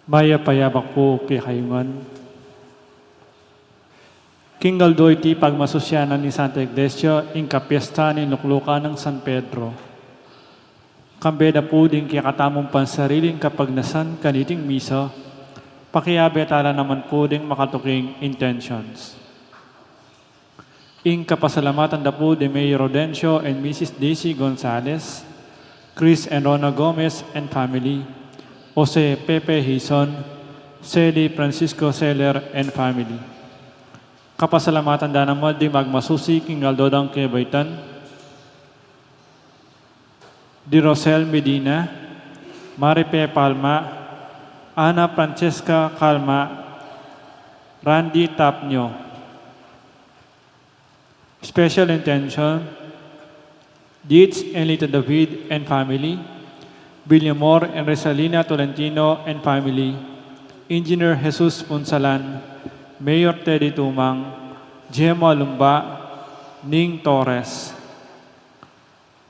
Maya payabak po kay kayungan. Kingaldo iti pagmasusyanan ni Santa Iglesia in kapiesta ni Luklukan ng San Pedro. Kambeda po din kaya katamong pansariling kapag nasan kaniting misa, pakiyabetala naman po din makatuking intentions. In kapasalamatan da po de Mayor Rodencio and Mrs. Daisy Gonzalez, Chris and Rona Gomez and family, Jose Pepe Hison, Celi Francisco Seller and family. Kapasalamatan da naman di magmasusi kinggaldodang kebaitan, di Rosel Medina, Maripe Palma, Ana Francesca Calma, Randy Tapnyo. Special intention, Dietz and Lita David and family, Villamor and Resalina Tolentino and family, Engineer Jesus Punsalan, Mayor Teddy Tumang, Gemma Lumba, Ning Torres.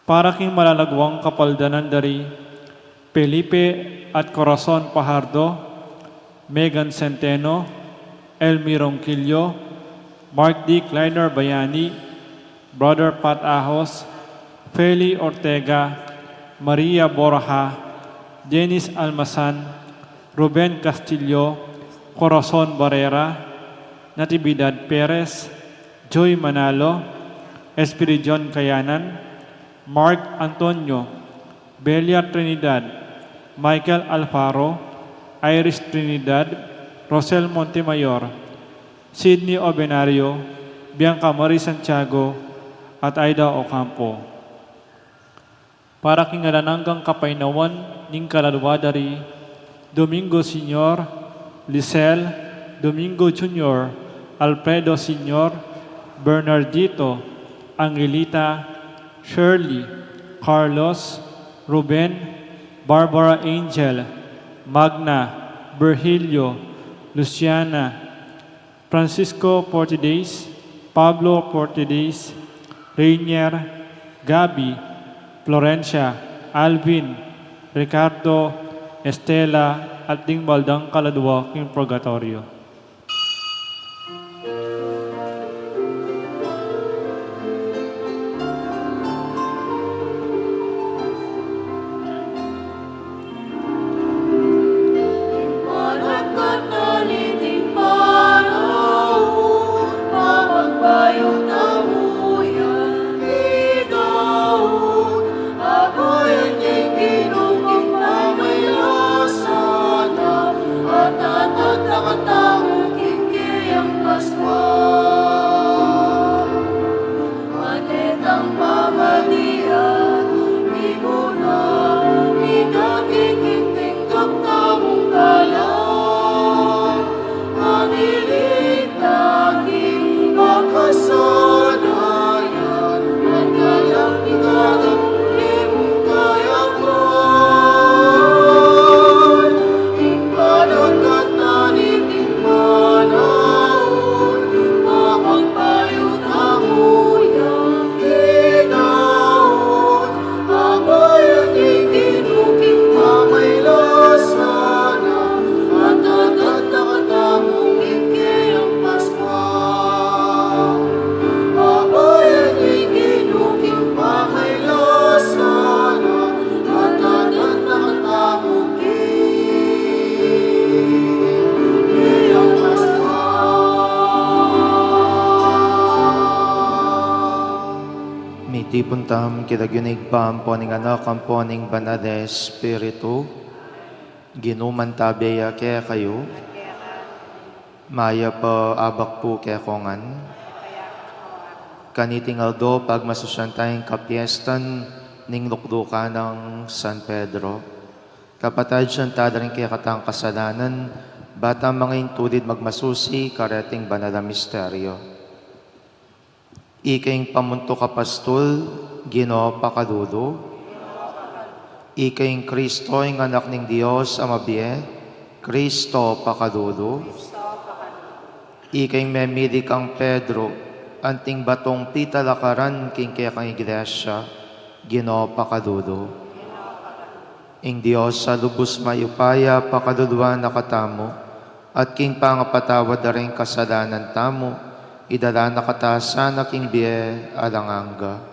Para king malalagwang kapaldanan dari, Felipe at Corazon Pajardo, Megan Centeno, Elmi Ronquillo, Mark D. Kleiner Bayani, Brother Pat Ahos, Feli Ortega, Maria Borja, Dennis Almasan, Ruben Castillo, Corazon Barrera, Natividad Perez, Joy Manalo, Espiridion Kayanan, Mark Antonio, Belia Trinidad, Michael Alfaro, Iris Trinidad, Rosel Montemayor, Sidney Obenario, Bianca Marie Santiago, at Aida Ocampo. Para kingalananggang kapainawan ning kalalwadari, Domingo Senior, Lisel, Domingo Jr., Alfredo Senior, Bernardito, Angelita, Shirley, Carlos, Ruben, Barbara Angel, Magna, Virgilio, Luciana, Francisco Portides, Pablo Portides, Rainier, Gabi, Florencia, Alvin, Ricardo, Estela, at Dingbaldang Kaladwa king Purgatorio. Puntam kitagyunig pam poning anak ang poning banal na Espiritu, ginuman tabeya kaya kayo, maya pa abak po kaya kongan, kanitingal do pag masusyantayang kapiestan ning lukdukan ng San Pedro, kapatad siyang tadaring kaya katang kasalanan, bata mga intulid magmasusi kareting banal na misteryo. Ikaing pamunto kapastol, Ginoo pakadudo. Ikaing Kristo ang anak ng Diyos amabie, Kristo pakadudo. Ikaing memili kang Pedro, anting batong pitalakaran king kaya kang iglesia, Ginoo pakadudo. Ing Diyos sa lubos mayupaya pakaluluwa na katamo, at king pangapatawad na rin kasalanan tamo, idala na katasan na king biye alanganga.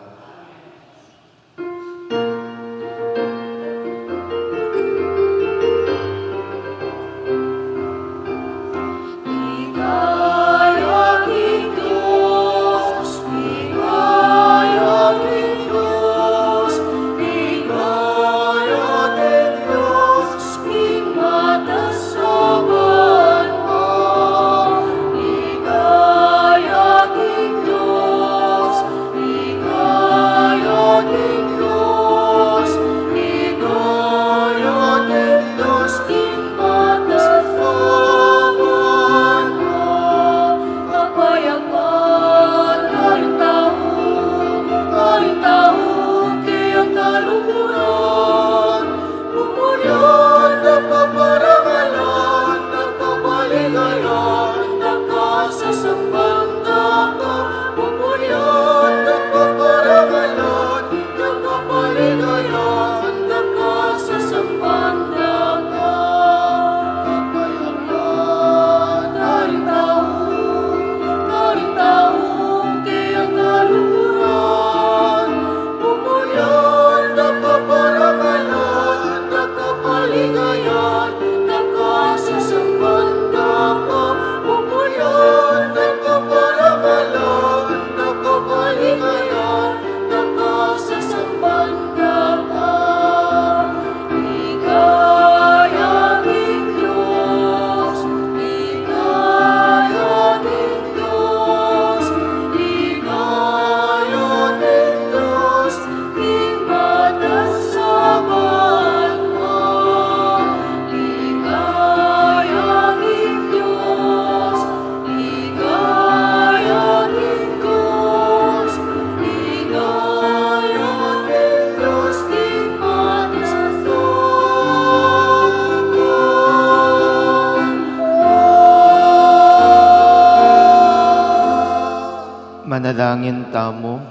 Manalangin tamo,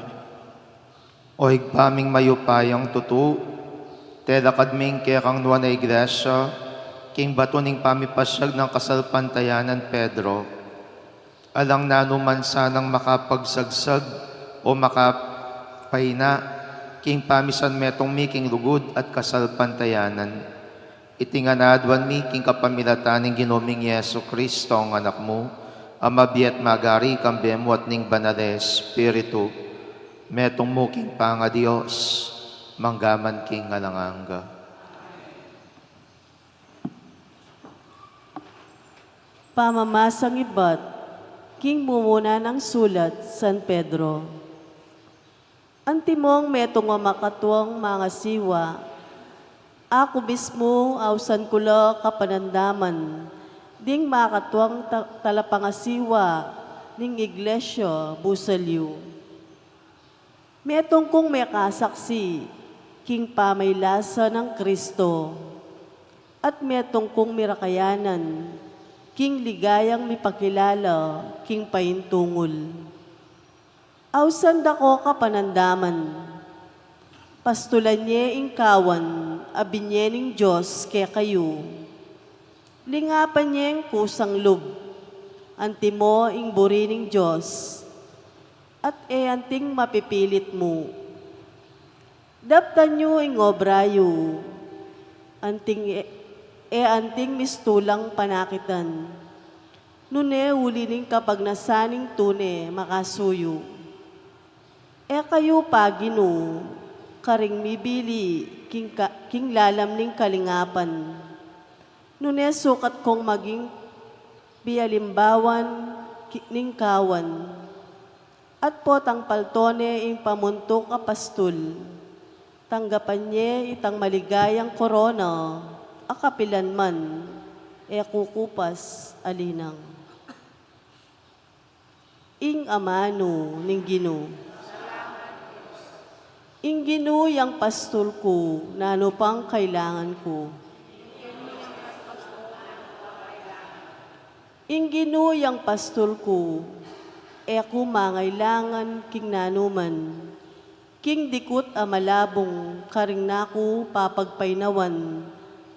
o higpaming mayupayang tutu, tela kadming kekang nuwa na iglesia, king batuning pamipasyag ng kasalpantayanan Pedro, alang nanuman sanang makapagsagsag o makapayna, king pamisan metong miking lugod at kasalpantayanan. Itinganadwan mi king kapamilataning ginoming Yesu Kristo ang anak mo, amabiat magari kambemo at ning banale Espiritu, metong mo king panga Diyos, manggaman king alanganga. Pamamasang ibat, king mumuna ng sulat, San Pedro. Antimong metong makatuang mga siwa, ako mismo ausan kula kapanandaman, ding makatuang talapangasiwa ning iglesia busalyo. Metong kong may kasaksi, king pamaylasa ng Kristo, at metong kong mirakayanan, king ligayang mipakilala, king paintungol. Ausan dako kapanandaman, pastulan niya ingkawan, abinye ning Diyos kaya kayo. Lingapan niya ang kusang lub, antimo ing buri ning Diyos, at anting mapipilit mo. Daptan niyo ing obrayo, anting anting mistulang panakitan. Nune uli ning kapag nasaning tune makasuyo. Kayo pagino, karing mibili, king lalam ning kalingapan. Nune sukat kong maging bialimbawan ning kawan. At potang paltone ing pamuntok apastul. Tanggapan niya itang maligayang korona, akapilan man, kukupas alinang. Ing amano ning Gino. Ing Gino yang pastul ko, nano pang kailangan ko. Ing Gino yang pastul ko, mangailangan king nanuman, King dikut amalabong karing naku papagpainawan,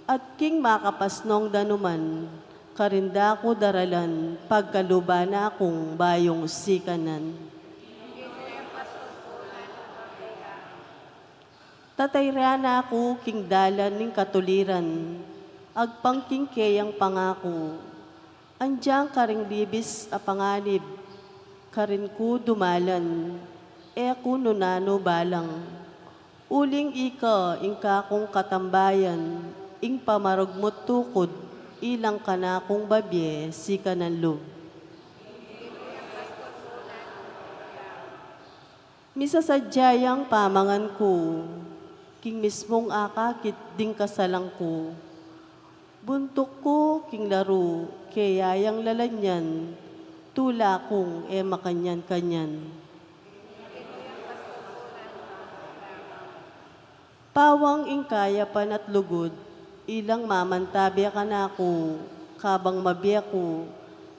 at king makapasnong danuman, karinda ko daralan, pagkalubana akong bayong sikanan. Tatayrana ako king dalan ning katuliran, agpangking kayang pangako, andyang karing bibis a panganib, karin ko dumalan, e ako nunano balang. Uling ika, ingka kong katambayan, ing pamarugmot tukod, ilang kana kong babye, sika ng loob. Misasadyayang pamangan ko, king mismong akakit ding kasalang ko. Buntok ko king laro, kayayang lalanyan, tula kong e makanyan-kanyan. Pawang ingkaya pan at lugod, ilang mamantabya ka na ako, kabang mabiya ko,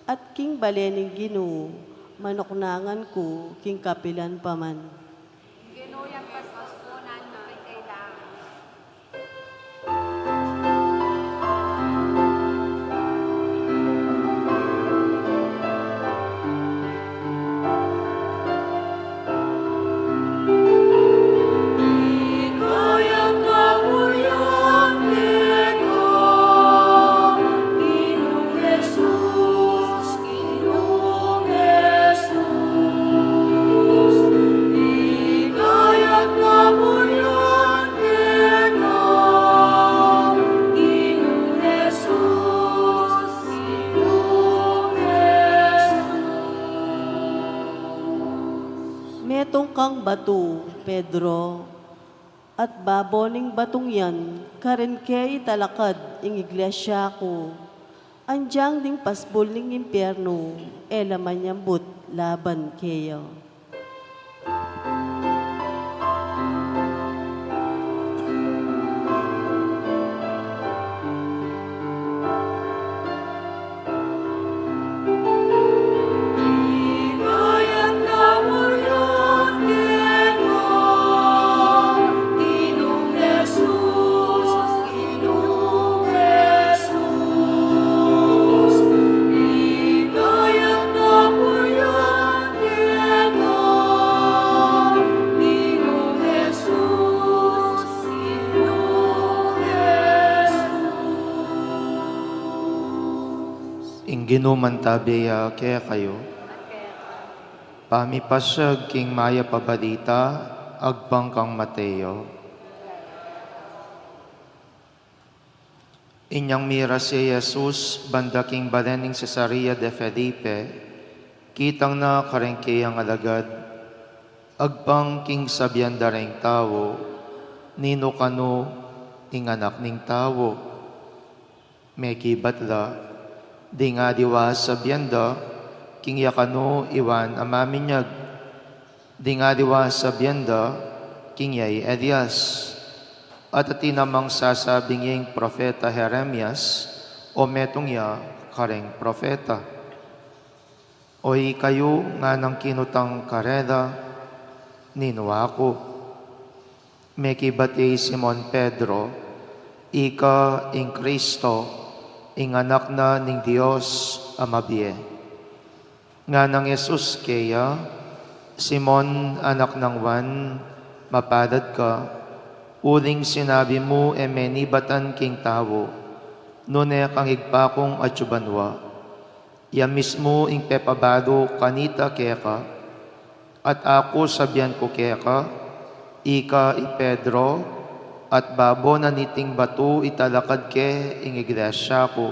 at king balening gino, manoknangan ko, king kapilan paman. Ginuyang paspastunan na may kailangan. Metong kang bato, Pedro, at baboning batong yan, karin kay italakad ing iglesia ko. Andyang ding pasbol ning impyerno, elaman yambut laban kayo. Ginumantabiya kaya kayo, pamipasyag king maya pabalita, agbang kang Mateo. Inyang mira si Jesus, banda king balening Cesarea de Felipe, kitang na karengkeyang alagad, agbang king sabyan dareng tao, nino kano ing anak ning tao, meki batla, di nga diwa sa biyanda, king yakano iwan amaminyag. Di nga diwa sa biyanda, king yay Elias. At atinamang sasabing yung propeta Jeremias, o metong ya kareng propeta. Oy kayo nga ng kinutang karela, ninuwa ko. Mekibati Simon Pedro, ika ing Kristo, ing anak na ning Diyos amabye. Nga ng Jesus kaya, Simon anak ng Juan, mapalad ka, uling sinabi mo emenibatan king tao, nune kang igpakong atsubanwa. Ya mismo ing pepabado kanita keka, at ako sabihan ko keka, ika i Pedro, at babo na niting batu italakad ke ing iglesia ko,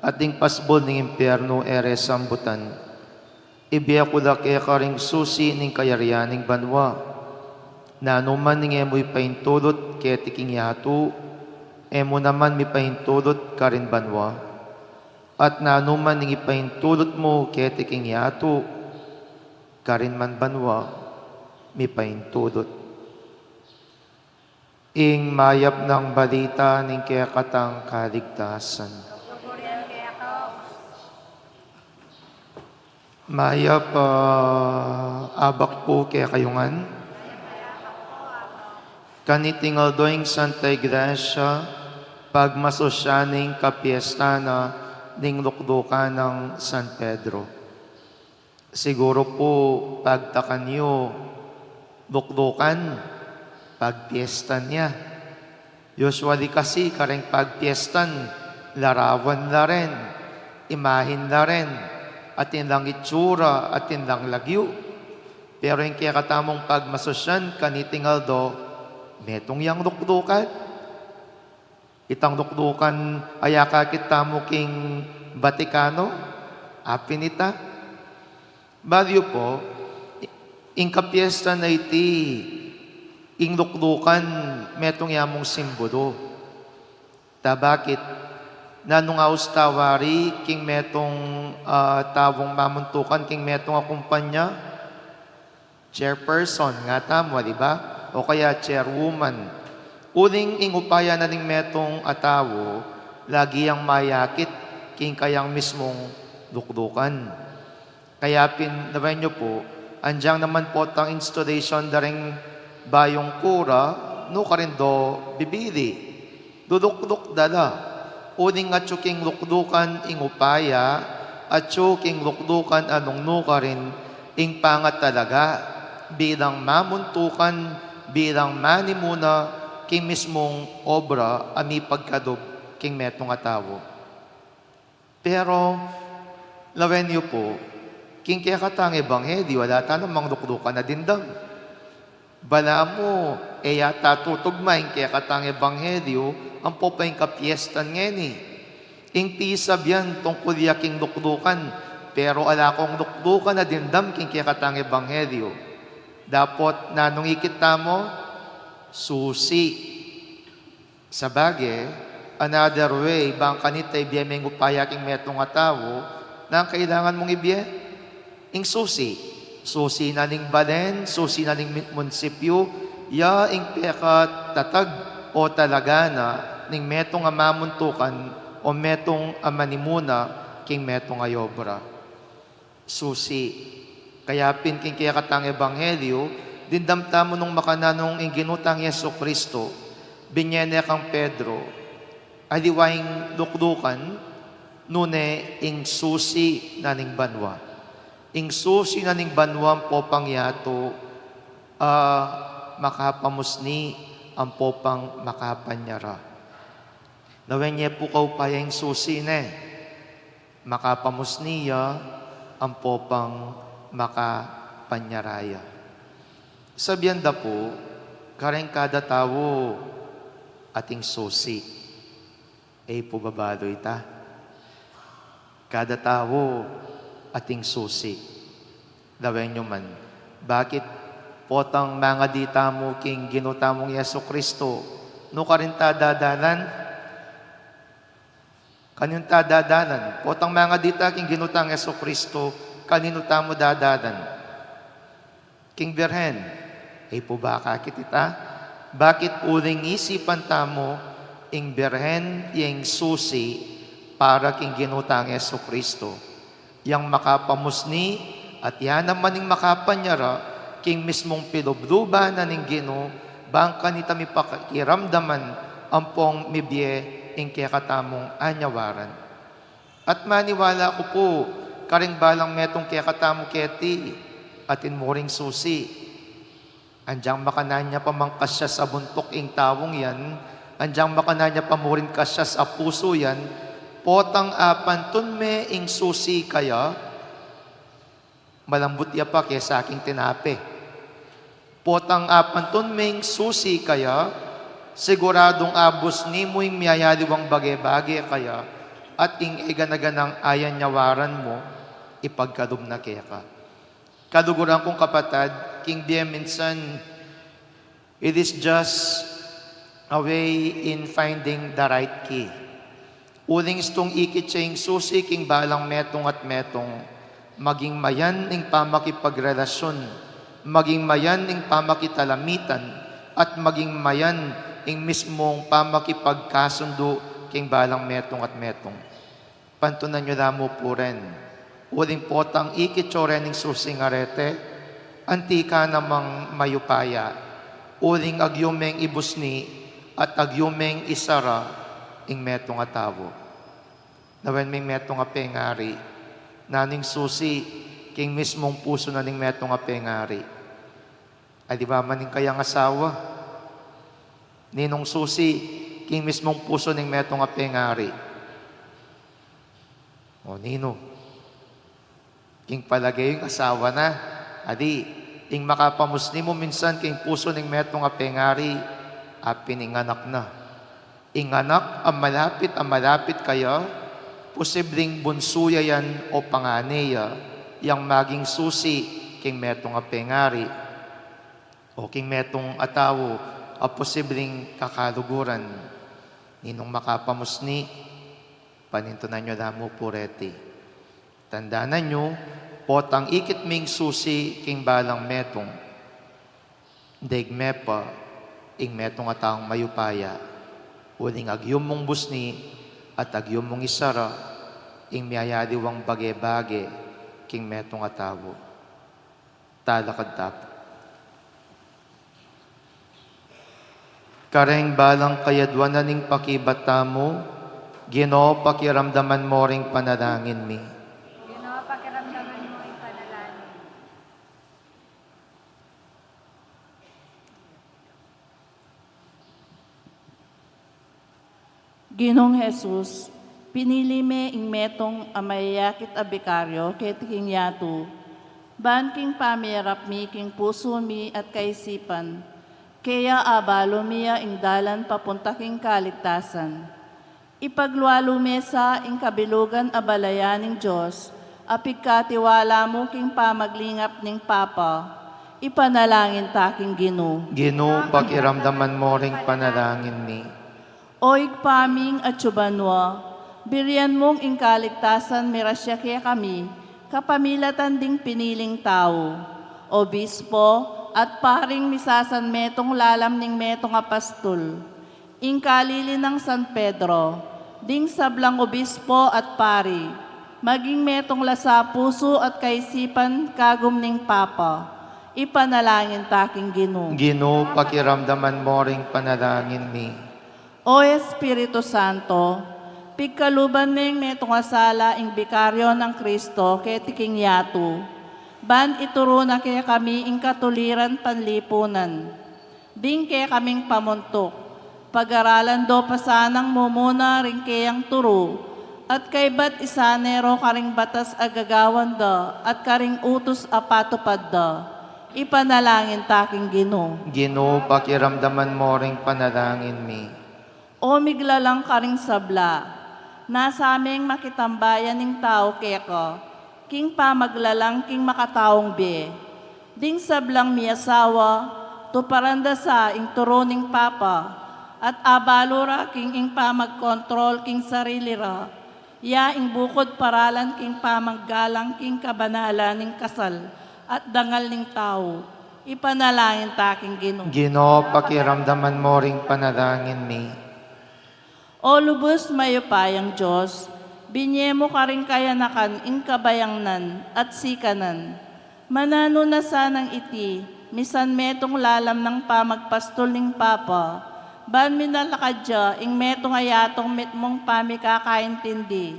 at ing pasbol ning impyerno ere sambutan. Ibiya ko da ke karing susi ning kayarianing banwa, na anuman ning emoy paintulot ke tiking yatu, emo naman mi paintulot karin banwa, at na anuman ning ipaintulot mo ke tiking yatu, karin man banwa, mi paintulot. Ing mayap ng balita ning kayakatang kaligtasan. Pagpurihan kaya ka. Mayap abak po kaya kayungan. Kanitingal doing Santa Iglesia, pagmasosyaning kapiestana ning lukdukan ng San Pedro. Siguro po pagtakan nyo, lukdukan, pagpiestan niya. Usually kasi kareng pagpiestan, larawan na rin, imahin na rin, atin lang itsura, atin lang lagyo. Pero yung kaya katamong pagmasosyan, kanitingal do, metong yang lukdukan. Itang lukdukan, ayaka kita mo king Vaticano, apinita. Baryo po, ing kapiesta na iti, ing lukdukan, metong yamong simbolo. Ta bakit? Nanong austawari, king metong tawong mamuntukan, king metong akumpanya, chairperson, nga tamo, di ba? O kaya chairwoman. Uling ingupaya na ning metong atawo, lagi ang mayakit, king kayang mismong lukdukan. Kaya pinawin nyo po, andyang naman po tang installation daring bayong kura, no ka rin do bibili. Dudukduk dala. Uling at king lukdukan ingupaya, at king lukdukan anong no ka rin ing pangat talaga, bilang mamuntukan, bilang manimuna, king mismong obra, ami pagkadob, king metong atawo. Pero, lawen niyo po, king kaya katang ebanghelyo, wala ta namang lukdukan na dindam. Bala mo, yata tutugmain kaya katang ebanghelyo, ang popay kapiestan ngeni. Ing pisab yan tungkol yaking lukdukan, pero ala kong lukdukan na dindam king kaya katang ebanghelyo. Dapat nanong ikita mo, susi. Sa bagay, another way, bang kanita ibiyemeng upaya king metong atawo, na kailangan mong ibiye, ing susi. Susi na ning balen, susi na ning munisipyo, ya ing pekat tatag o talaga na ning metong amamuntukan o metong amanimuna king metong ayobra. Susi. Kaya pinking kaya katang ebanghelyo, dindamta mo nung makananong ing ginutang Yesu Kristo, binyene kang Pedro, aliwaing lukdukan, nune ing susi na ning banwa. Ing susi na ning banwa po pangyato, makapamusni ang popang makapanyara. Nawenye po kaupaya ing susi ne, makapamusniya ang popang makapanyaraya. Sabyanda po, kareng kada tao ating susi. Po babaloy ta. Kada tao ating susi. Lawen nyo man. Bakit potang mga dita mo king ginutamong Yesu Kristo, no ka rin tadadalan? Kanyang tadadalan. Potang mga dita king ginutang Yesu Kristo, kanino tamo dadadan? King Birhen, po baka kitita? Bakit uling isipan tamo ing Birhen yung susi para king ginutang Yesu Kristo? Yang makapamusni at yan naman ing makapanyara king mismong pilubluba na ning Gino, bang kanita mi pakiramdaman ang pong mibye ing kaya katamong anyawaran. At maniwala ko po, karing balang metong kaya katamo keti, atin mo ring susi. Andyang makanan niya pamangkas siya sa buntok ing tawong yan, andyang makanan niya pamurin ka siya sa puso yan, potang apantun me ing susi kaya, malambot ya pa kaya sa aking tinape. Potang apantun me ing susi kaya, siguradong abos ni mo ing miyayaliwang bagay-bagay kaya, at ing eganaganang ayan nyawaran mo, ipagkadob na kaya ka. Kaduguran kong kapatid, King Bia minsan, it is just a way in finding the right key. Uling istong ikitsing susi king balang metong at metong, maging mayan ing pamakipagrelasyon, maging mayan ing pamakitalamitan, at maging mayan ing mismong pamakipagkasundo king balang metong at metong. Pantunan nyo na mo po rin. Uling potang ikitsore ning susing arete, antika namang mayupaya, uling agyumeng ibusni at agyumeng isara ing metong atawo. Nawen may metong apengari, naning susi, king mismong puso na ning metong apengari. Ay di ba maning kayang asawa? Ninong susi, king mismong puso ning metong apengari. O nino, king palagay yung asawa na, adi, ing makapamusni mo minsan king puso ning metong apengari, apin ing anak na. Ing anak ang malapit kaya, posibleng bunsuya yan o panganeya, yang maging susi king metong apengari, o king metong atawo, a posibleng kakaluguran. Ninong makapamusni, panintunan nyo damo pureti. Tandaanan nyo, potang ikit ming susi king balang metong, degmepa, ing metong ataong mayupaya, uling agyum mong busni, at agyum mong isara, ing miyayadiwang bage-bage, king metong atawo. Talakad tapo. Kareng balang kayadwan na ning pakibata mo, Ginoo pakiramdaman mo ring panalangin mi. Ginoo, pakiramdaman mo ang panalangin. Ginong Jesus, pinili me ing metong amayakit a bikaryo ket king yatu. Ban king pamirap mi king puso mi at kaisipan. Kaya abalo miya ing dalan papunta king kaligtasan. Ipaglualo mesa ing kabilugan a balayan ning Diyos, apigkatiwala mo king pamaglingap ning Papa. Ipanalangin ta king Ginoo. Ginoo pakiramdaman mo ring panalangin mi. Oig paming at subanwa, birian mong ingkaligtasan mirasya kaya kami, kapamilatan ding piniling tao. Obispo at paring misasan metong lalam ning metong apastol. Ingkalili ng San Pedro, ding sablang obispo at pari, maging metong lasa puso at kaisipan kagum ning Papa. Ipanalangin taking Ginoo. Ginoo pakiramdaman mo ring panalangin mi. O Espiritu Santo, pigkaluban ning metong asala ing bikaryo ng Kristo ket tiking yatu. Ban ituro na kaya kami ing katuliran panlipunan. Ding kaya kaming pamuntok. Pag-aralan do pasanang mumuna ring kayang turo. At kay bat isanero karing batas agagawan da at karing utos apatupad da. Ipanalangin taking Ginoo. Ginoo pakiramdaman mo ring panalangin mi. O miglalang karing sabla, nasa aming makitambayan ning tao keko, king pamaglalang king makataong be. Ding sablang miyasawa, tuparanda sa ing turoning Papa, at abalura king ing pamagkontrol king sarili ra, ya ing bukod paralan king pamaggalang king kabanalan ning kasal, at dangal ning tao. Ipanalangin taking Ginoo. Ginoo pakiramdaman mo ring panalangin mi. O lubos mayupayang Diyos, binye mo ka rin kayanakan ing kabayangnan at sikanan. Manano na sanang iti, misan metong lalam ng pamagpastol ning Papa, ban minalakadya ing metong ayatong mitmong pamikakaintindi,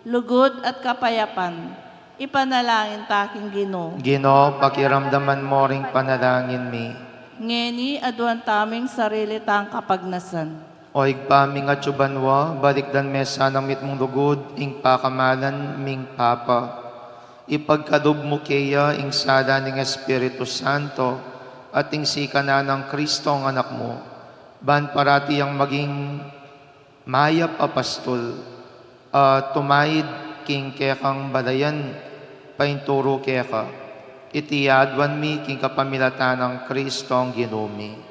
lugod at kapayapan. Ipanalangin taking Ginoo. Ginoo pakiramdaman mo ring panalangin mi. Ngeni aduan taming sarili tang kapagnasan. Oig paming at subanwa, balikdan mesa ng mitmong lugod, ing pakamalan ming Papa. Ipagkadub mo kaya ing sala ng Espiritu Santo at ing sikana ng Kristo ang anak mo. Ban parati ang maging mayap apastol, tumayid king kekang balayan, painturo keka. Itiyadwan mi king kapamilatan ng Kristo ang Ginoo.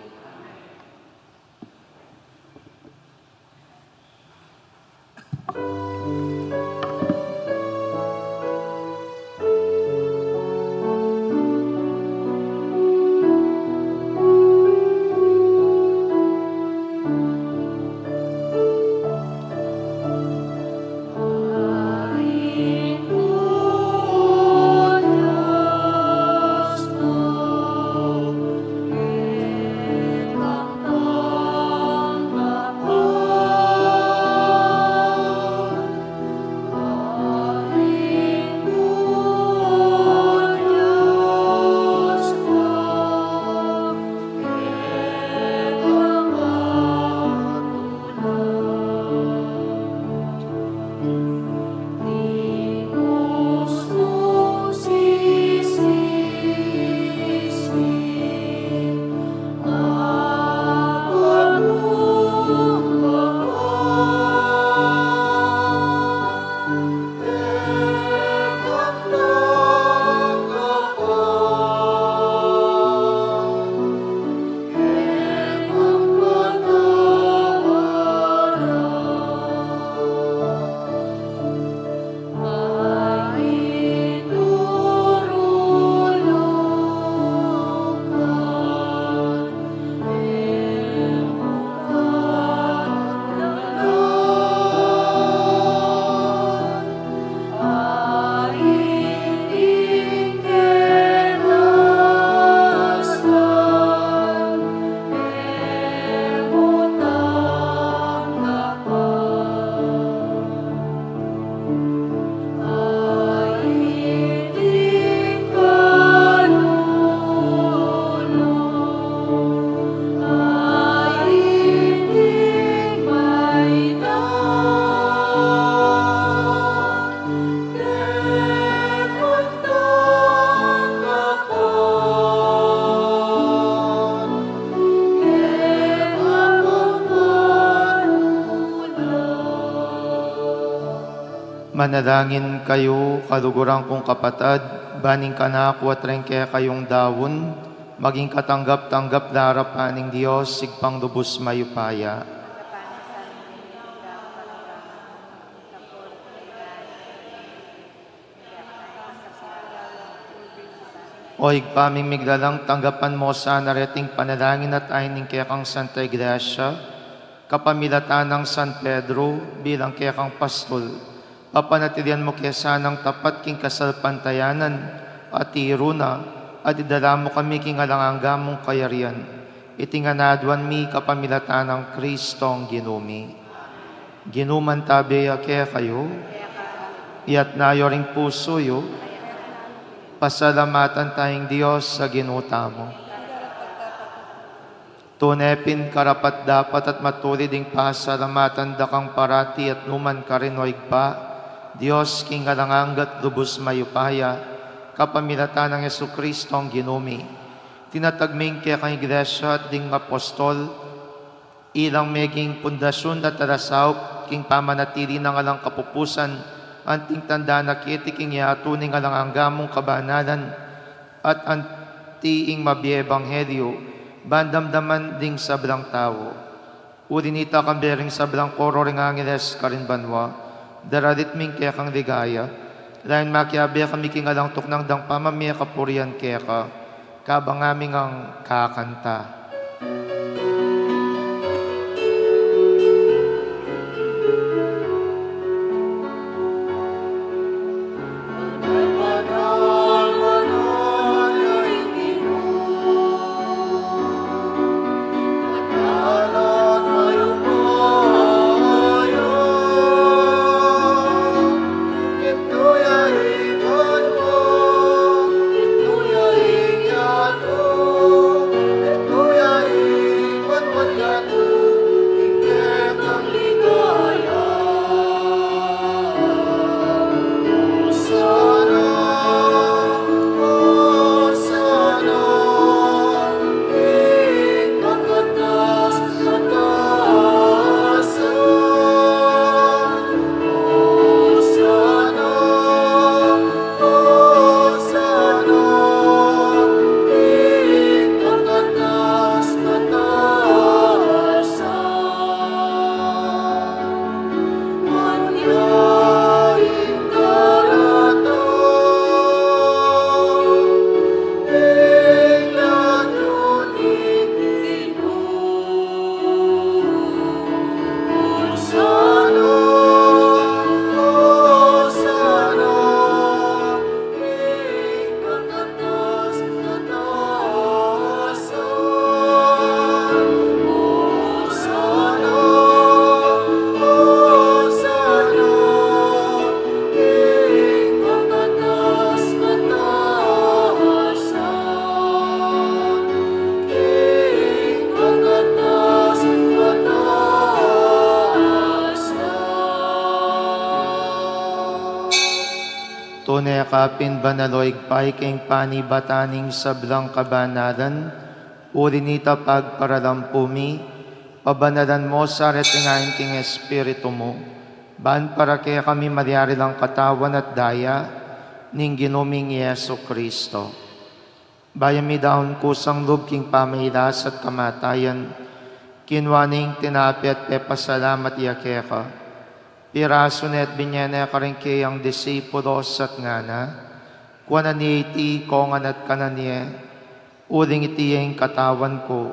Manalangin kayo, kaluguran kong kapatid, baning kanako at rin kaya kayong dawon, maging katanggap-tanggap larapan ng Diyos, sigpang lubos mayupaya. O igpaming miglalang tanggapan mo sa narating panalangin at ayning kaya kang Santa Iglesia, kapamilatan ng San Pedro bilang kaya kang pastol, papanatilian mo kaya sanang tapat king kasalpantayanan at iruna, at idala mo kami king alangangga mong kayarian. Itinganadwan mi kapamilatan ng Kristong ginumi. Ginuman tabiya kaya kayo, iyat nayo ring puso yo, pasalamatan tayong Diyos sa ginuta mo. Tunepin karapat dapat at matulid ding pasalamatan dakang parati at numan ka rin pa, Diyos king alanganggat lubos mayupaya, kapamilatan ng Yesu Kristo ang ginumi. Tinatagming kaya kang iglesia at ding apostol, ilang meging pundasyon at tarasawp, king pamanatili ng alang kapupusan, anting tanda na kitiking yatuning alang anggamong kabanalan, at antiing mabiebanghelyo, bandamdaman ding sablang tao. Urinita kang bering sablang koro ring angeles karinbanwa, daralit ming kaya kang ligaya, lain makiabi kami kingalang tuknang dang pamamaya kapurian kaya ka, kabang aming ang kakanta. Tunay akapin banaloig paiking panibataning sablang kabanalan, urinita pagparalampumi, pabanalan mo sa retingain king Espiritu mo, ban para kaya kami mariari lang katawan at daya, ning ginuming Yeso Kristo. Bayami daon kusang lub king pamahilas at kamatayan, kinwaning tinapi at pepasalamat yakeka, piraso net binyana karingke ang disipulos at ngana, kuana ni iti kongan at kananye, uling iti yung katawan ko,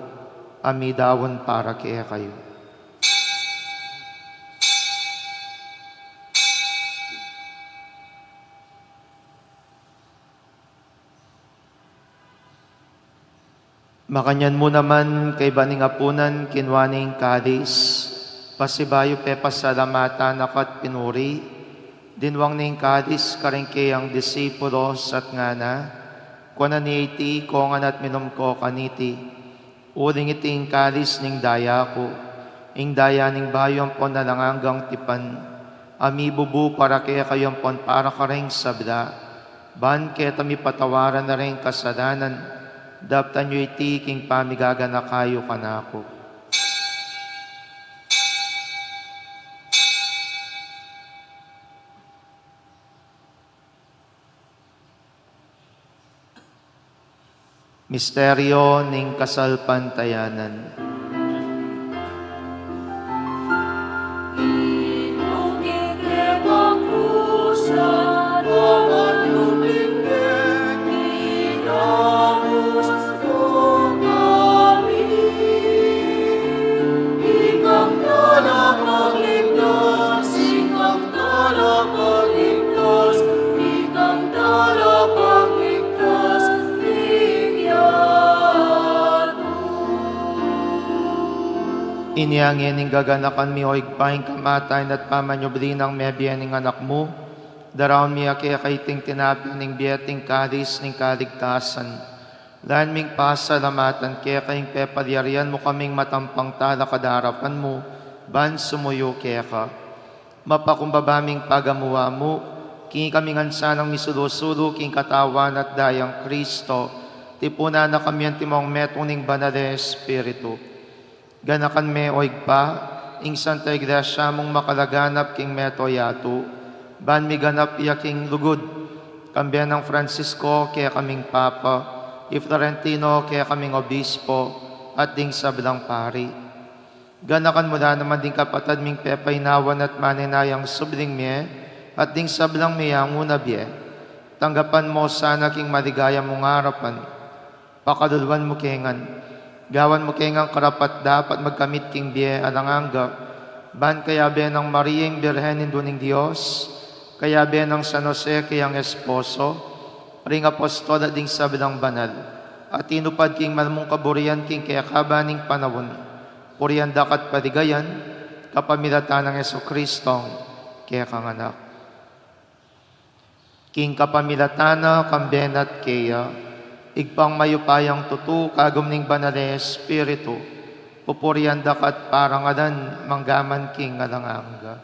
amidawon para kaya kayo. Makanyan mo naman kay baning apunan kinwaning kadis, pasibayo pe pasalamatan akat pinuri, dinwang ning kadis karingke ang disipulos at ngana, kuana ni iti kongan at minom ko kaniti, uling iting kadis ning daya ko, ing daya ning bayong pon na langanggang tipan, amibubu para kaya kayong pon para karing sabda, ban kaya tami patawaran na rin kasadanan, daptan nyo iti king pamigaga na kayo kanako. Misteryo ning kasalpantayanan. Iniangin ning gaganakan mi o igpaing kamatayan at pamanyobli ng mebiyan ning anak mo. Daraon mi kaya kaiting tinabi ning biyating kadis ning kaligtasan. Lan ming pasalamatan kaya kaing pepalyarian mo kaming matampang tala kadarapan mo. Ban sumuyo kaya ka. Mapakumbabaming pagamuwa mo. King kaming ansanang misulusulo king katawan at dayang Kristo. Tipuna na kami ang timong metong ning banal Espiritu. Ganakan me oig pa, ing Santa Iglesia mong makalaganap king meto yato, ban mi ganap iya king lugod, kambiyan ng Francisco kaya kaming Papa, i Florentino kaya kaming Obispo, at ding sablang pari. Ganakan mo na naman ding kapatad ming pepainawan at maninayang subling me, at ding sablang miyang unabye. Tanggapan mo sana king maligaya mong harapan, pakadulwan mo kengan. Gawan mo kengang karapat dapat magkamit king biye alanganga. Ban kaya be ng Mariang Birhenin duning Diyos, kaya be ng San Jose kayang esposo, ring apostol at ding sabilang banal. At tinupad king malmong kaburian king kaya kabaning panawon. Purian dakat padigayan, kapamilatan ng Yesu Kristong kaya kang anak. King kapamilatana kambenat kaya, igpang mayupayang tutu kagumning banal Espiritu, pupurian dakat parangadan manggaman king alanganga.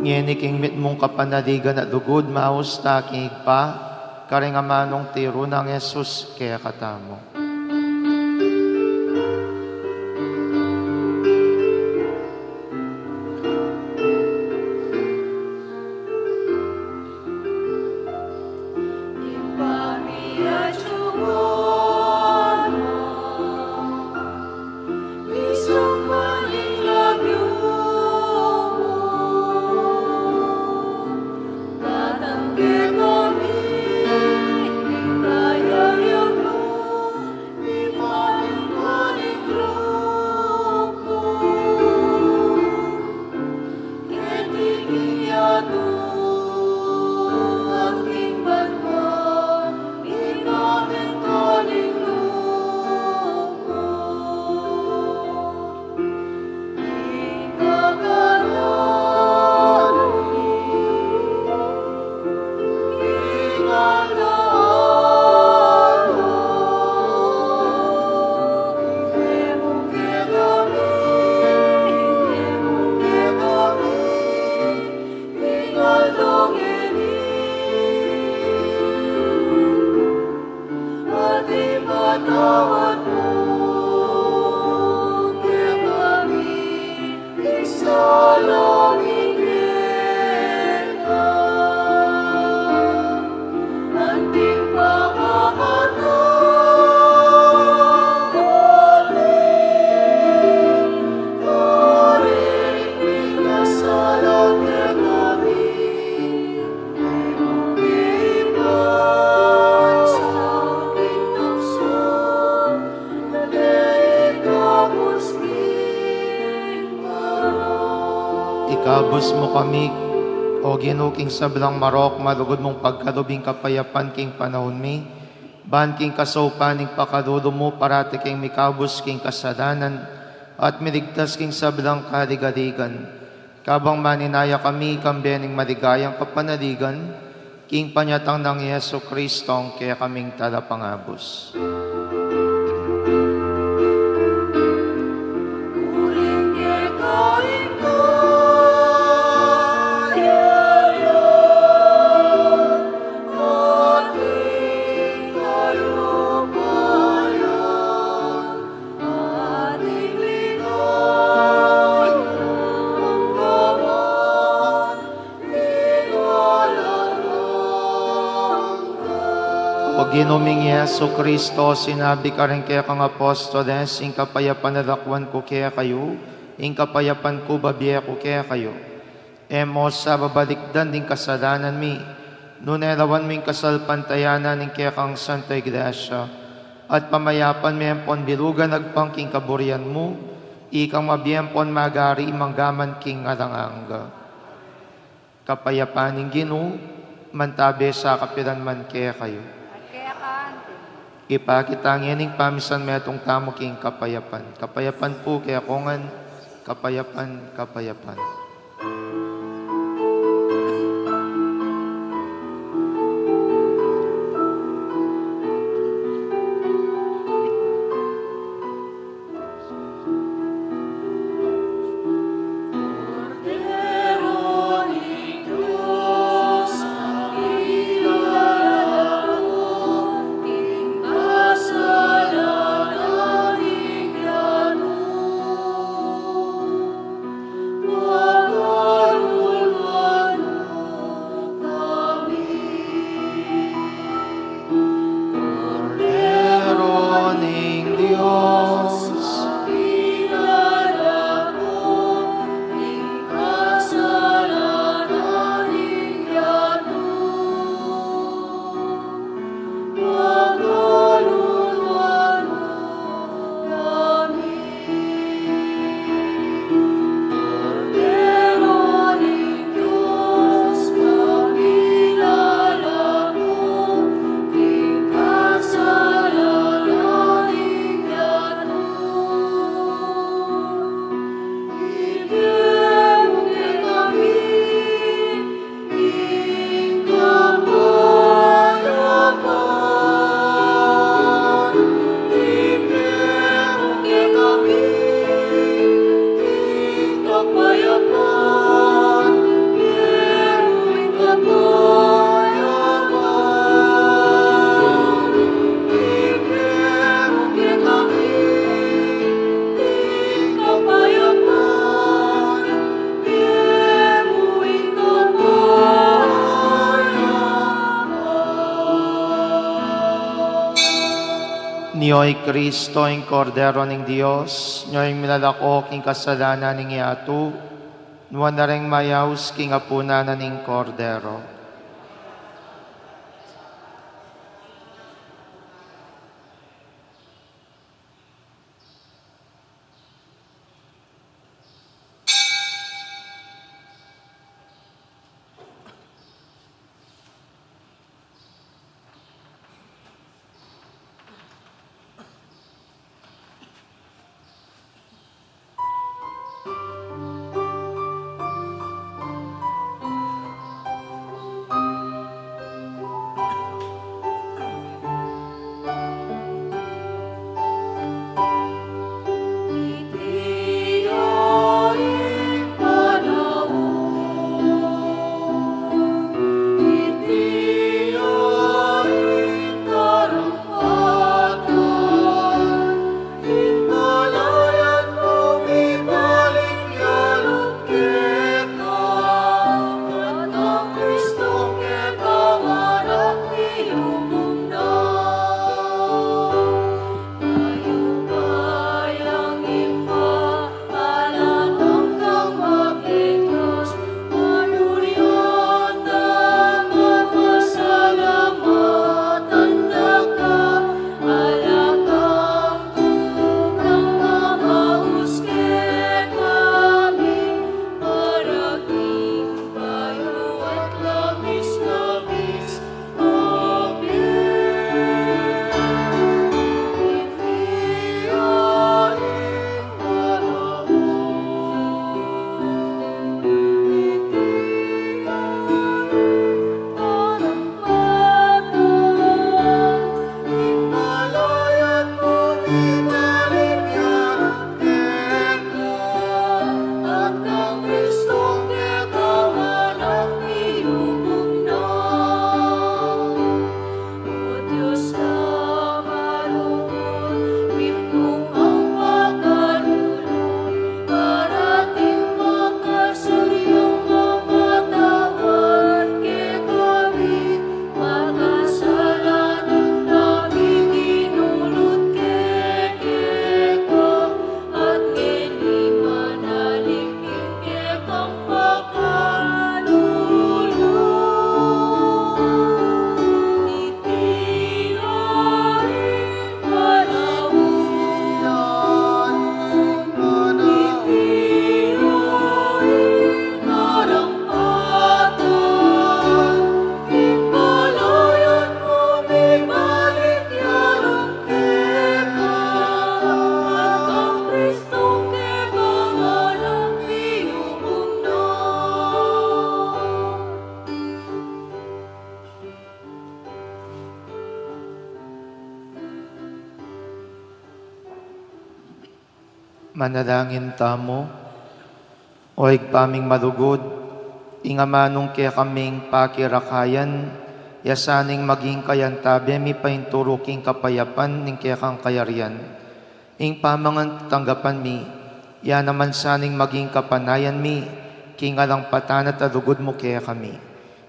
Ngeni king mit mong kapanaligan at lugod maus taking pa, karing amanong tiro ng Jesus kaya katamo. Ikabos mo kami, o ginuking sablang marok, malugod mong pagkalubing kapayapan king panahon mi, ban king kasopaning pakadulo mo, parati king mikabos king kasalanan, at miligtas king sablang kaligaligan. Kabang maninaya kami, kambening maligayang kapanaligan, king panyatang ng Yesu Kristong, kaya kaming talapangabos. O Ginoming Yeso Kristo, sinabi ka rin kaya kang apostoles, ing kapayapan na dakwan ko kaya kayo, ing kapayapan ko babiya ko kaya kayo. Emo sa babalikdan din kasalanan mi, nunerawan mi kasalpantayanan ing kaya kang Santa Iglesia, at pamayapan mi empon bilugan nagpangking kaburian mo, ikang mabiyempon magari manggaman king aranganga. Kapayapan ing Ginoo, mantabe sa kapiran man kaya kayo. At kaya kaante. Ipakita ang yaning pamisan metong tamo king kapayapan. Kapayapan po kaya kongan, kapayapan, kapayapan. Niyo'y Kristo, ang Kordero ng Diyos, niyo'y milalako king kasalanan ng iatu, nuwan na rin mayaws king apunanan ng Kordero. Manalangin tamo, o igpaming malugod, ingamanong kaya kaming pakirakayan, yasaning maging kayantabi, mi painturo king kapayapan, ning kaya kang kayarian. Ing pamangan tanggapan mi, ya naman saning maging kapanayan mi, king alang patanat alugod mo kaya kami.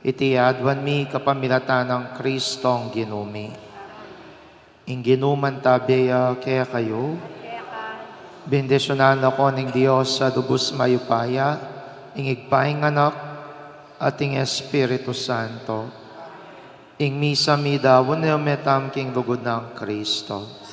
Itiadwan mi kapamilatan ng Kristong ginumi. Ing ginuman tabiya kaya kayo, bendisyonan ako ng Diyos sa lubos mayupaya, ing igpaing anak, at ing Espiritu Santo. Ing misa mi dawon na metam king lugod ng Kristo.